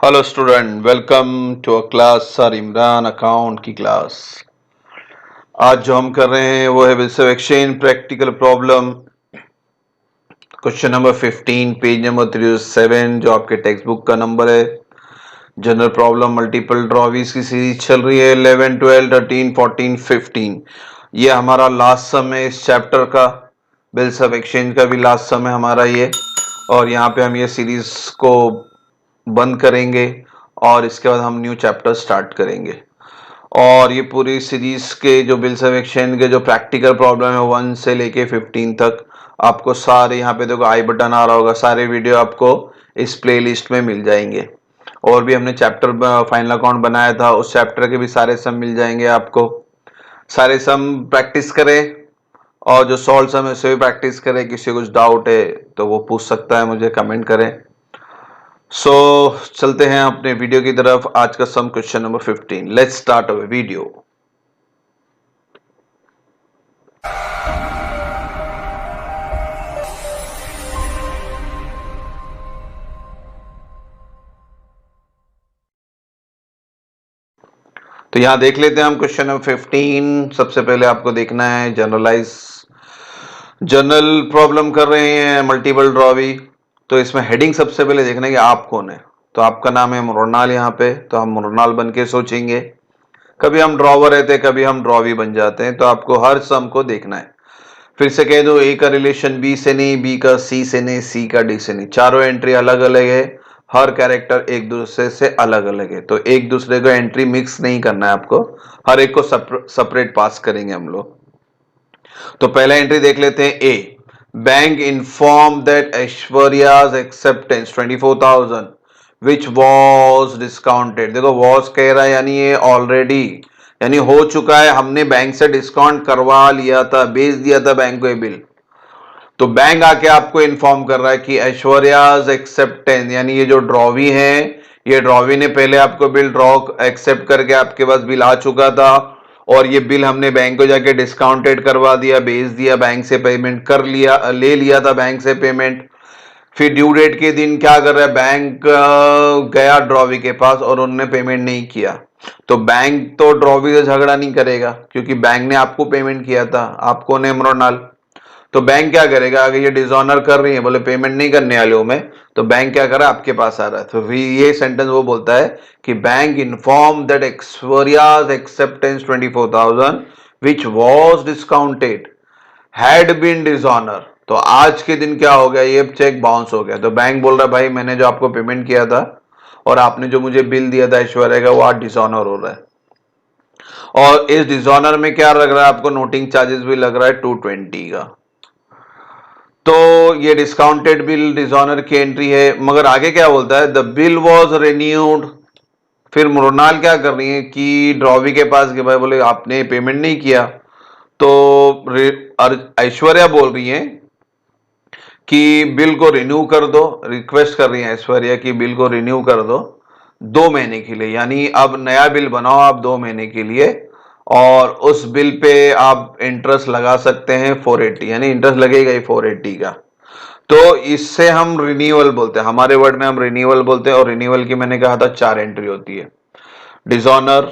Hello student, welcome to a class sir Imran account की class. आज जो हम कर रहे हैं वो है bills of exchange practical problem, question number 15, page number 307, जो आपके टेक्स्ट बुक का नंबर है। जनरल प्रॉब्लम मल्टीपल ड्रॉवीज की सीरीज चल रही है 11, 12, 13, 14, 15। ये हमारा लास्ट सम है इस चैप्टर का। बिल्स ऑफ एक्सचेंज का भी लास्ट सम है हमारा ये, और यहाँ पे हम ये सीरीज को बंद करेंगे और इसके बाद हम न्यू चैप्टर स्टार्ट करेंगे। और ये पूरी सीरीज के जो बिल्स ऑफ एक्सचेंज के जो प्रैक्टिकल प्रॉब्लम है 1 से लेके 15 तक, आपको सारे यहाँ पे देखो आई बटन आ रहा होगा, सारे वीडियो आपको इस प्लेलिस्ट में मिल जाएंगे। और भी हमने चैप्टर फाइनल अकाउंट बनाया था, उस चैप्टर के भी सारे सम मिल जाएंगे आपको। सारे सम प्रैक्टिस करें और जो सॉल्व सम है उसे भी प्रैक्टिस करें। किसी को कुछ डाउट है तो वो पूछ सकता है, मुझे कमेंट करें। चलते हैं अपने वीडियो की तरफ। आज का sum question number 15। Let's start our video. तो यहां देख लेते हैं हम क्वेश्चन नंबर 15। सबसे पहले आपको देखना है जनरल प्रॉब्लम कर रहे हैं मल्टीपल ड्रॉवी। तो इसमें हेडिंग सबसे पहले देखना है कि आप कौन है। तो आपका नाम है मृणाल यहाँ पे, तो हम मृणाल बन के सोचेंगे। कभी हम ड्रॉवर रहते हैं, कभी हम ड्रॉवी बन जाते हैं। तो आपको हर सम को देखना है। फिर से कह दो, ए का रिलेशन बी से नहीं, बी का सी से नहीं, सी का डी से नहीं। चारों एंट्री अलग अलग है, हर कैरेक्टर एक दूसरे से अलग अलग है। तो एक दूसरे को एंट्री मिक्स नहीं करना है आपको, हर एक को सेपरेट पास करेंगे हम लोग। तो पहला एंट्री देख लेते हैं। A, bank inform that Aishwarya's acceptance 24,000 which was discounted. देखो वॉज कह रहा है यानी ये ऑलरेडी, यानी हो चुका है, हमने बैंक से डिस्काउंट करवा लिया था, भेज दिया था बैंक को ये बिल। तो बैंक आके आपको इन्फॉर्म कर रहा है कि ऐश्वर्याज एक्सेप्टेंस, यानी ये जो ड्रॉवी है, ये ड्रॉवी ने पहले आपको बिल ड्रॉ एक्सेप्ट करके आपके पास बिल आ चुका था, और ये बिल हमने बैंक को जाके डिस्काउंटेड करवा दिया, भेज दिया, बैंक से पेमेंट कर लिया, ले लिया था बैंक से पेमेंट। फिर ड्यू डेट के दिन क्या कर रहा है, बैंक गया ड्रॉवी के पास और उन्होंने पेमेंट नहीं किया। तो बैंक तो ड्रॉवी से झगड़ा नहीं करेगा, क्योंकि बैंक ने आपको पेमेंट किया था, आपको ने मृणाल। तो बैंक क्या करेगा, अगर ये डिसऑनर कर रही है, बोले पेमेंट नहीं करने वाले हूं मैं, तो बैंक क्या कर रहा है, आपके पास आ रहा है। तो ये सेंटेंस वो बोलता है कि bank inform that Aishwarya's acceptance 24,000 which was discounted had been dishonour. तो आज के दिन क्या हो गया, ये चेक बाउंस हो गया। तो बैंक बोल रहा है भाई मैंने जो आपको पेमेंट किया था और आपने जो मुझे बिल दिया था ऐश्वर्या का, वो आज डिसऑनर हो रहा है। और इस डिसऑनर में क्या लग रहा है आपको, नोटिंग चार्जेस भी लग रहा है 220 का। तो ये डिस्काउंटेड बिल डिसऑनर की एंट्री है। मगर आगे क्या बोलता है, द बिल वॉज रिन्यूड। फिर मृणाल क्या कर रही है कि ड्रॉवी के पास गए, भाई बोले आपने पेमेंट नहीं किया। तो ऐश्वर्या बोल रही है कि बिल को रिन्यू कर दो, रिक्वेस्ट कर रही है ऐश्वर्या की बिल को रिन्यू कर दो 2 महीने के लिए, यानी अब नया बिल बनाओ आप 2 महीने के लिए, और उस बिल पे आप इंटरेस्ट लगा सकते हैं 480, यानी इंटरेस्ट लगेगा ही 480 का। तो इससे हम रिन्यूअल बोलते हैं, हमारे वर्ड में हम रिन्यूअल बोलते हैं। और रिन्यूअल की मैंने कहा था 4 एंट्री होती है, dishonour,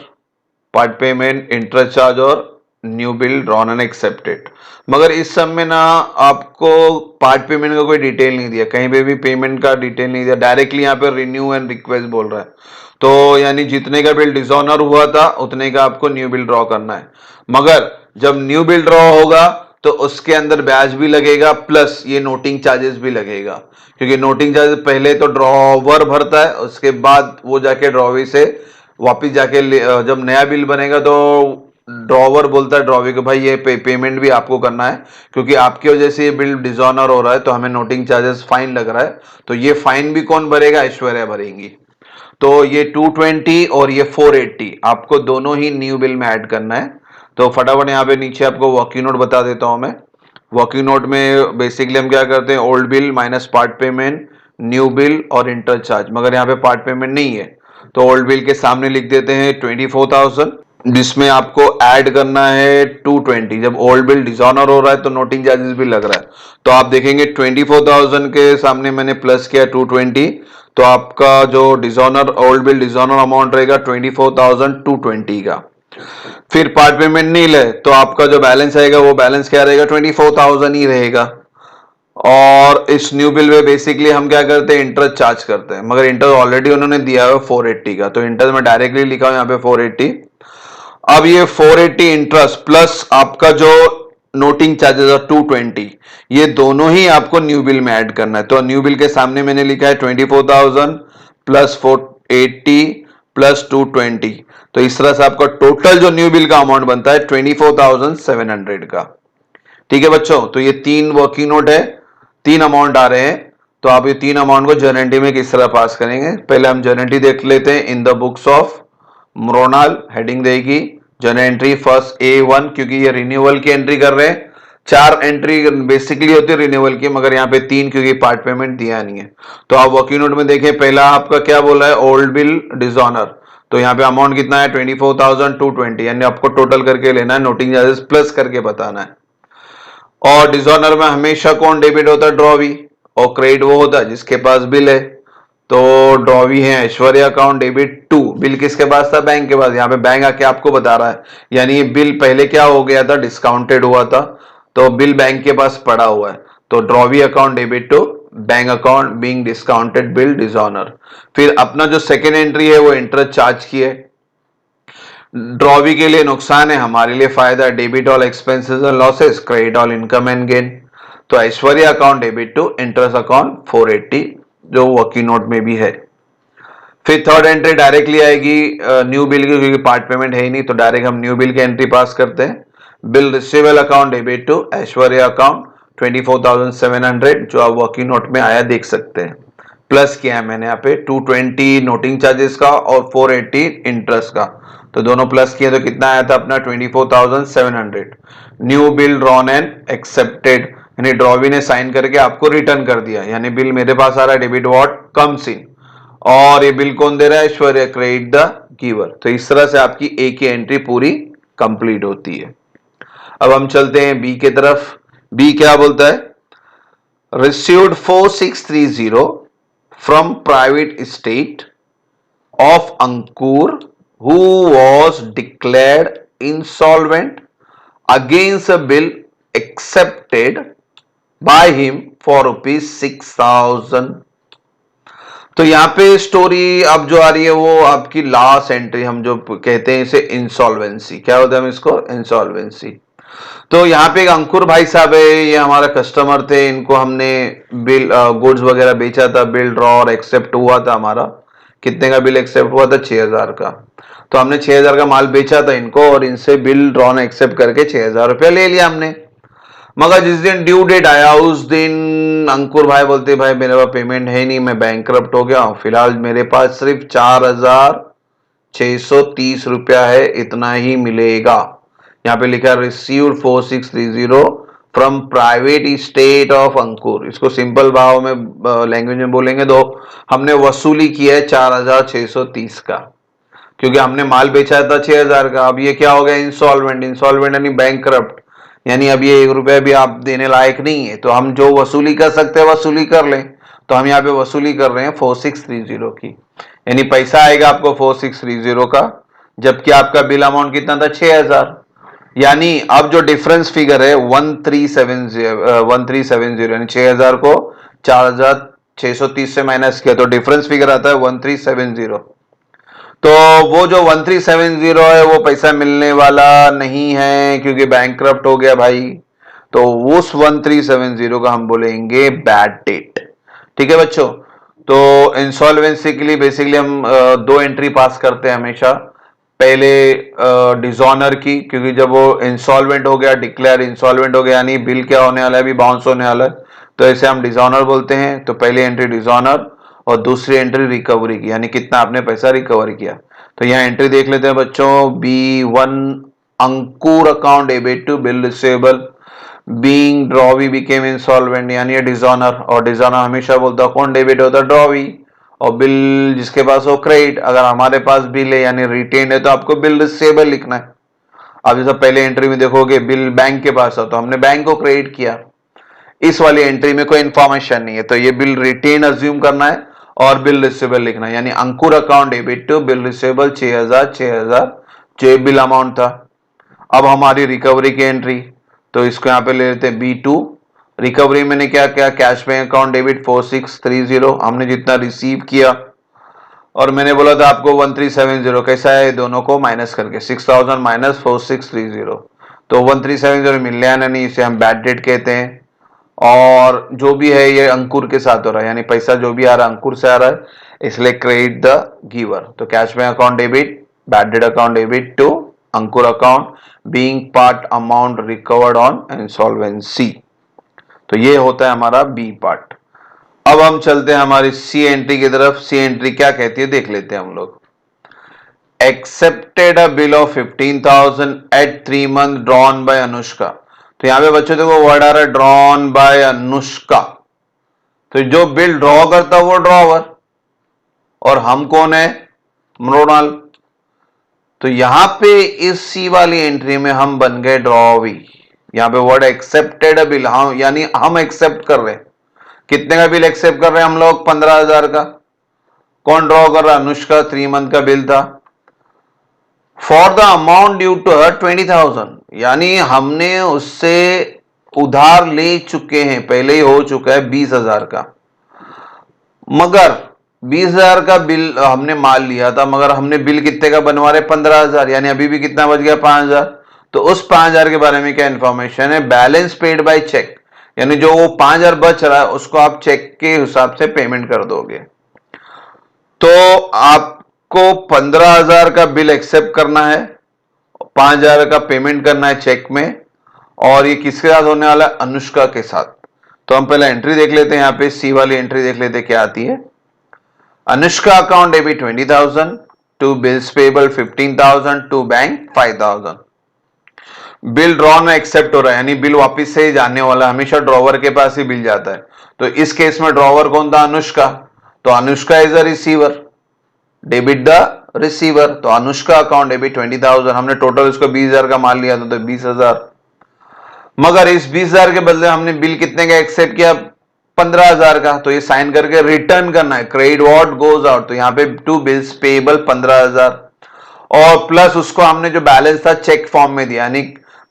part payment, interest charge और new bill drawn and accepted. मगर इस सब में ना आपको पार्ट पेमेंट का कोई डिटेल नहीं दिया, कहीं पे भी पेमेंट का डिटेल नहीं दिया, डायरेक्टली यहाँ पे रिन्यू एंड रिक्वेस्ट बोल रहा है। तो यानी जितने का बिल डिसऑनर हुआ था उतने का आपको न्यू बिल ड्रॉ करना है। मगर जब न्यू बिल ड्रॉ होगा तो उसके अंदर ब्याज भी लगेगा, प्लस ये नोटिंग चार्जेस भी लगेगा, क्योंकि नोटिंग चार्जेस पहले तो ड्रॉवर भरता है, उसके बाद वो जाके ड्रॉवी से वापिस जाके जब नया बिल बनेगा तो ड्रॉवर बोलता है ड्रॉवी को, भाई ये पेमेंट भी आपको करना है, क्योंकि आपकी वजह से ये बिल डिसऑनर हो रहा है, तो हमें नोटिंग चार्जेस फाइन लग रहा है। तो ये फाइन भी कौन भरेगा, ऐश्वर्या भरेंगी। तो ये 220 और ये 480 आपको दोनों ही न्यू बिल में ऐड करना है। तो फटाफट यहाँ पे नीचे आपको वर्किंग नोट बता देता हूं मैं। वर्किंग नोट में बेसिकली हम क्या करते हैं, old bill minus part payment, new bill और इंटरेस्ट चार्ज। मगर यहाँ पे पार्ट पेमेंट नहीं है, तो ओल्ड बिल के सामने लिख देते हैं 24,000 जिसमें आपको ऐड करना है 220। जब ओल्ड बिल डिसऑनर हो रहा है तो नोटिंग चार्जेस भी लग रहा है, तो आप देखेंगे 24,000 के सामने मैंने प्लस किया 220, तो आपका जो dishonour old bill dishonour amount रहेगा 24,220 का। फिर पार्ट पेमेंट नहीं ले तो आपका जो बैलेंस आएगा वो बैलेंस क्या रहेगा, 24,000 ही रहेगा। और इस न्यू बिल में बेसिकली हम क्या करते हैं, इंटरेस्ट चार्ज करते हैं, मगर इंटरेस्ट ऑलरेडी उन्होंने दिया है 480 का, तो इंटरेस्ट मैं डायरेक्टली लिखा हूं यहाँ पे 480। अब ये 480 इंटरेस्ट प्लस आपका जो नोटिंग चार्जेस है 220, ये दोनों ही आपको न्यू बिल में ऐड करना है। तो न्यू बिल के सामने मैंने लिखा है 24,000 प्लस 480 प्लस 220, तो इस तरह से आपका टोटल जो न्यू बिल का अमाउंट बनता है 24,700 का। ठीक है बच्चों, तो ये तीन वर्किंग नोट है, तीन अमाउंट आ रहे हैं। तो आप ये तीन अमाउंट को जर्नल एंट्री में किस तरह पास करेंगे, पहले हम जर्नल एंट्री देख लेते हैं। इन द बुक्स ऑफ मोरोनाल हेडिंग रहेगी जर्नल एंट्री फर्स्ट A1, क्योंकि ये रिन्यूअल की एंट्री कर रहे हैं। चार एंट्री बेसिकली होती है रिन्यूअल की, मगर यहाँ पे तीन, क्योंकि पार्ट पेमेंट दिया नहीं है। तो आप वर्किंग नोट में देखें, पहला आपका क्या बोला है, ओल्ड बिल डिसऑनर, तो यहाँ पे अमाउंट कितना है 24,220, यानी आपको टोटल करके लेना है, नोटिंग चार्जेस प्लस करके बताना है। और डिसऑनर में हमेशा कौन डेबिट होता है, ड्रॉवी, और क्रेडिट वो होता है जिसके पास बिल है। तो ड्रॉवी है ऐश्वर्या अकाउंट डेबिट 2, बिल किसके पास था, बैंक के पास। यहाँ पे बैंक आके आपको बता रहा है, यानी ये बिल पहले क्या हो गया था, डिस्काउंटेड हुआ था, तो बिल बैंक के पास पड़ा हुआ है। तो drawee account debit to bank account being discounted bill dishonour. फिर अपना जो सेकेंड एंट्री है वो इंटरेस्ट चार्ज की है। ड्रॉवी के लिए नुकसान है, हमारे लिए फायदा है, debit all expenses and losses, credit all income and gain. तो Aishwarya account debit to interest account 480, जो वर्किंग नोट में भी है। फिर थर्ड एंट्री डायरेक्टली आएगी न्यू बिल की, क्योंकि पार्ट पेमेंट है ही नहीं, तो डायरेक्ट हम न्यू बिल की एंट्री पास करते हैं। Bill receivable account debit to Aishwarya account 24,700, जो आप वर्किंग नोट में आया देख सकते हैं। प्लस किया है मैंने यहाँ पे 220 नोटिंग चार्जेस का और 480 इंटरेस्ट का, तो दोनों प्लस किए तो कितना आया था अपना 24,700। New bill drawn and accepted, यानी ड्रॉवी ने साइन करके आपको रिटर्न कर दिया, यानी बिल मेरे पास आ रहा है, डेबिट व्हाट कम्स इन, और ये बिल कौन दे रहा है, ऐश्वर्या, क्रेडिट द गिवर। तो इस तरह से आपकी ए की एंट्री पूरी कंप्लीट होती है। अब हम चलते हैं बी की तरफ। बी क्या बोलता है, received 4630 from private state of Ankur, who was declared insolvent against a bill accepted by him for ₹6,000। तो यहाँ पे स्टोरी अब जो आ रही है वो आपकी लास्ट एंट्री, हम जो कहते हैं इसे इंसॉल्वेंसी, क्या होता है हम इसको, इंसॉल्वेंसी। तो यहाँ पे एक अंकुर भाई साहब है, ये हमारा कस्टमर थे, इनको हमने बिल गुड्स वगैरह बेचा था, बिल ड्रॉ और एक्सेप्ट हुआ था हमारा। कितने का बिल एक्सेप्ट हुआ था, 6,000 का। तो हमने 6,000 का माल बेचा था इनको, और इनसे बिल ड्रॉ एक्सेप्ट करके 6,000 रुपया ले लिया हमने। मगर जिस दिन ड्यू डेट आया उस दिन अंकुर भाई बोलते, भाई मेरे पास पेमेंट है नहीं, मैं बैंकरप्ट हो गया हूं, फिलहाल मेरे पास सिर्फ 4,630 रुपया है, इतना ही मिलेगा। यहाँ पे लिखा received 4630 from private state of Ankur. इसको सिंपल भाव में लैंग्वेज में बोलेंगे तो हमने वसूली किया है 4,630 का, क्योंकि हमने माल बेचा था 6,000 का। अब ये क्या हो गया, इंसॉल्वेंट। इंसॉल्वेंट यानी बैंकरप्ट, यानी अब ये 1 रुपया भी आप देने लायक नहीं है, तो हम जो वसूली कर सकते हैं वसूली कर लें। तो हम यहाँ पे वसूली कर रहे हैं 4630 की, यानी पैसा आएगा आपको 4630 का, जबकि आपका बिल अमाउंट कितना था, 6,000। यानी अब जो डिफरेंस फिगर है 1370, यानी 6,000 को 4,630 से माइनस किया तो डिफरेंस फिगर आता है 1370। तो वो जो 1370 है वो पैसा मिलने वाला नहीं है, क्योंकि बैंकरप्ट हो गया भाई। तो उस 1370 का हम बोलेंगे बैड डेट। ठीक है बच्चों, तो इंसॉल्वेंसी के लिए बेसिकली हम दो एंट्री पास करते हैं हमेशा। पहले डिसऑनर की, क्योंकि जब वो इंसॉल्वेंट हो गया, डिक्लेयर इंसॉल्वेंट हो गया, यानी बिल क्या होने वाला है, अभी बाउंस होने वाला है, तो ऐसे हम डिसऑनर बोलते हैं। तो पहली एंट्री डिसऑनर और दूसरी एंट्री रिकवरी की, यानी कितना आपने पैसा रिकवर किया। तो यहाँ एंट्री देख लेते हैं बच्चों, B1 Ankur account debit to bill receivable being drawee became insolvent, यानी डिसऑनर। और डिसऑनर हमेशा बोलता कौन डेबिट होता, ड्रॉवी। और बिल जिसके पास हो क्रेडिट। अगर हमारे पास बिल है यानी रिटेन है तो आपको बिल रिसीवेबल लिखना है। अब जैसे पहले एंट्री में देखोगे बिल बैंक के पास हो तो हमने बैंक को क्रेडिट किया। इस वाली एंट्री में कोई इंफॉर्मेशन नहीं है तो ये बिल रिटेन अज्यूम करना है और बिल रिसीवेबल लिखना है, यानी Ankur account debit to bill receivable 6000 जो बिल अमाउंट था। अब हमारी रिकवरी की एंट्री, तो इसको यहां पे ले लेते हैं B2। रिकवरी मैंने क्या क्या, कैश बैंक अकाउंट डेबिट 4630, हमने जितना रिसीव किया और मैंने बोला था आपको 1370, कैसा है दोनों को माइनस करके 6000 माइनस 4630, तो 1370 मिल रहा है नहीं, इसे हम बैड डेट कहते हैं। और जो भी है ये अंकुर के साथ हो रहा है, यानी पैसा जो भी आ रहा है अंकुर से आ रहा है, इसलिए क्रेडिट द गिवर। तो cash bank account debit, bad debt account debit to Ankur account being part amount recovered on insolvency. तो ये होता है हमारा बी पार्ट। अब हम चलते हैं हमारी सी एंट्री की तरफ। सी एंट्री क्या कहती है देख लेते हैं हम लोग। Accepted a bill of 15,000 at 3 month drawn by Anushka. तो यहां पे बच्चों देखो वर्ड आ रहा है ड्रॉन बाय अनुष्का, तो जो बिल ड्रॉ करता वो ड्रॉवर और हम कौन है, मृणाल। तो यहां पे इस सी वाली एंट्री में हम बन गए ड्रॉवी। यहां पे वर्ड एक्सेप्टेड अ बिल, हम यानी हम एक्सेप्ट कर रहे हैं। कितने का बिल एक्सेप्ट कर रहे हैं हम लोग, 15,000 का। कौन ड्रॉ कर रहा है, अनुष्का, 3 मंथ का बिल था। For the amount due to her 20,000, यानी हमने उससे उधार ले चुके हैं, पहले ही हो चुका है 20,000 का। मगर 20,000 का बिल हमने माल लिया था, मगर हमने बिल कितने का बनवा रहे, 15,000, यानी अभी भी कितना बच गया, 5,000। तो उस 5,000 के बारे में क्या इंफॉर्मेशन है, बैलेंस पेड बाय चेक, यानी जो वो 5,000 बच रहा है उसको आप चेक के हिसाब से पेमेंट कर दोगे। तो आपको 15,000 का बिल एक्सेप्ट करना है, 5,000 का पेमेंट करना है चेक में, और ये किसके साथ होने वाला है, अनुष्का के साथ। तो हम पहले एंट्री देख लेते हैं, यहां पे सी वाली एंट्री देख लेते हैं क्या आती है। Anushka account debit 20,000 to bills payable 15,000 to bank 5,000। Bill draw में एक्सेप्ट हो रहा है, यानी बिल वापस से ही जाने वाला, हमेशा ड्रॉवर के पास ही बिल जाता है। तो इस केस में ड्रॉवर कौन था, अनुष्का। तो Anushka is a receiver, debit the receiver. तो अनुष्का अकाउंट डेबिट 20,000, हमने टोटल इसको 20,000 का माल लिया था तो 20,000। मगर इस 20,000 के बदले हमने बिल कितने का एक्सेप्ट किया, 15,000 का। तो ये साइन करके रिटर्न करना है, क्रेडिट व्हाट गोज आउट। तो यहाँ पे टू बिल्स पेएबल 15,000 और प्लस उसको हमने जो बैलेंस था चेक फॉर्म में दिया, यानी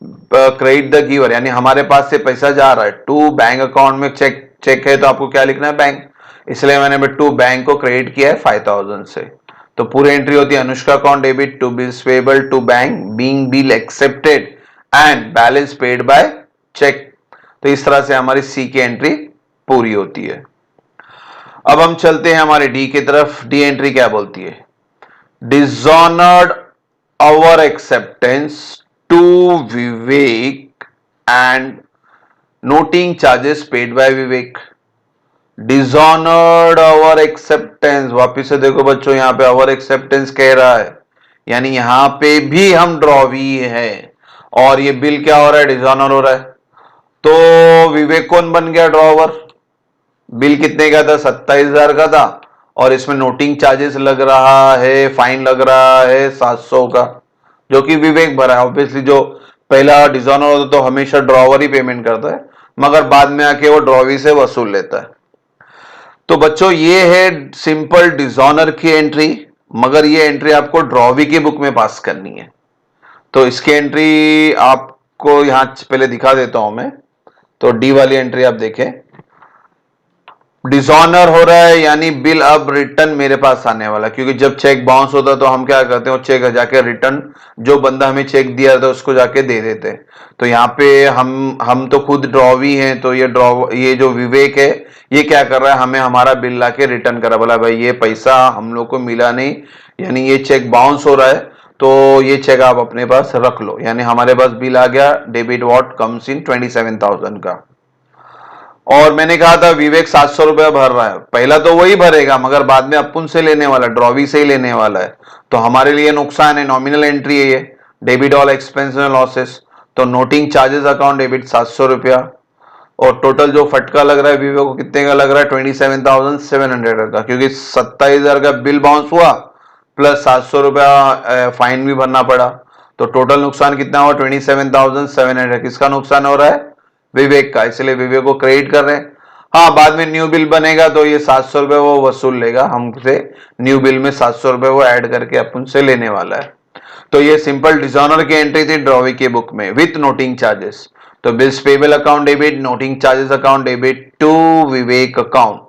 क्रेडिट द गिवर, यानी हमारे पास से पैसा जा रहा है टू बैंक अकाउंट में। चेक है तो आपको क्या लिखना है, बैंक, इसलिए मैंने टू बैंक को क्रेडिट किया है 5,000 से। तो पूरी एंट्री होती है Anushka account debit to bills payable to bank being bill accepted and balance paid by cheque. तो इस तरह से हमारी सी की एंट्री पूरी होती है। अब हम चलते हैं हमारे डी की तरफ। डी एंट्री क्या बोलती है, dishonoured our acceptance to Vivek and noting charges paid by Vivek. Dishonoured our acceptance, वापिस से देखो बच्चों यहां पे आवर एक्सेप्टेंस कह रहा है, यानी यहां पे भी हम ड्रॉवी है और ये बिल क्या हो रहा है, डिसऑनर हो रहा है। तो विवेक कौन बन गया, ड्रॉवर। बिल कितने का था, 27,000 का था और इसमें नोटिंग चार्जेस लग रहा है, फाइन लग रहा है 700 का, जो कि विवेक भरा है। ऑब्वियसली जो पहला डिसऑनर होता तो हमेशा ड्रॉवर ही पेमेंट करता है, मगर बाद में आके वो ड्रॉवी से वसूल लेता है। तो बच्चों ये है सिंपल डिसऑनर की एंट्री, मगर ये एंट्री आपको ड्रॉवी की बुक में पास करनी है। तो इसकी एंट्री आपको यहां पहले दिखा देता हूं मैं। तो डी वाली एंट्री आप देखें, डिसऑनर हो रहा है यानी बिल अब रिटर्न मेरे पास आने वाला, क्योंकि जब चेक बाउंस होता तो हम क्या करते हैं, चेक जाके रिटर्न जो बंदा हमें चेक दिया था उसको जाके दे देते हैं। तो यहाँ पे हम तो खुद ड्रॉवी हैं, तो ये जो विवेक है ये क्या कर रहा है, हमें हमारा बिल लाके रिटर्न करा, बोला भाई ये पैसा हम लोग को मिला नहीं, यानी ये चेक बाउंस हो रहा है, तो ये चेक आप अपने पास रख लो। यानी हमारे पास बिल आ गया डेबिट व्हाट कम्स इन 27,000 का। और मैंने कहा था विवेक 700 रुपया भर रहा है, पहला तो वही भरेगा मगर बाद में अपुन से लेने वाला, ड्रॉवी से ही लेने वाला है, तो हमारे लिए नुकसान है। नॉमिनल एंट्री है ये, debit all expense and losses. तो नोटिंग चार्जेस अकाउंट डेबिट 700 रुपया, और टोटल जो फटका लग रहा है विवो को कितने का लग रहा है, 27,700 का, क्योंकि 27,000 का बिल बाउंस हुआ प्लस 700 रुपया फाइन भी भरना पड़ा, तो टोटल नुकसान कितना हुआ 27,700। किसका नुकसान हो रहा है, विवेक का, इसलिए विवेक को क्रेडिट कर रहे हैं। हाँ, बाद में न्यू बिल बनेगा तो ये 700 रुपये वो वसूल लेगा हमसे, न्यू बिल में 700 रुपये वो ऐड करके अपन से लेने वाला है। तो ये सिंपल डिजॉनर की एंट्री थी ड्रॉवी की बुक में विथ नोटिंग चार्जेस। तो bills payable account debit, noting charges account debit to Vivek account,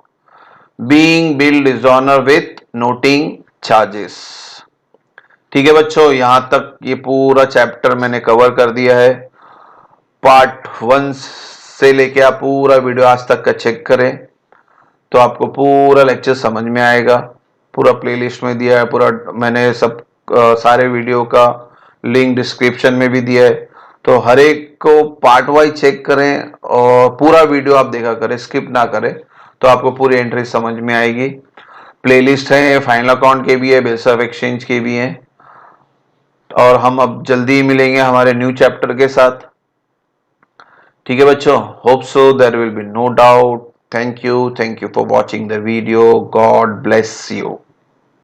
being bill dishonour with noting charges. ठीक है बच्चों, यहां तक ये पूरा चैप्टर मैंने कवर कर दिया है। पार्ट 1 से लेके आप पूरा वीडियो आज तक का चेक करें तो आपको पूरा लेक्चर समझ में आएगा। पूरा प्लेलिस्ट में दिया है, पूरा मैंने सब सारे वीडियो का लिंक डिस्क्रिप्शन में भी दिया है। तो हर एक को पार्ट वाइज चेक करें और पूरा वीडियो आप देखा करें, स्किप ना करें, तो आपको पूरी एंट्री समझ में आएगी। प्लेलिस्ट है, फाइनल अकाउंट के भी है, बिल्स ऑफ एक्सचेंज के भी हैं। और हम अब जल्दी ही मिलेंगे हमारे न्यू चैप्टर के साथ। ठीक है बच्चों, hope so there will be no doubt. Thank you for watching the video. God bless you.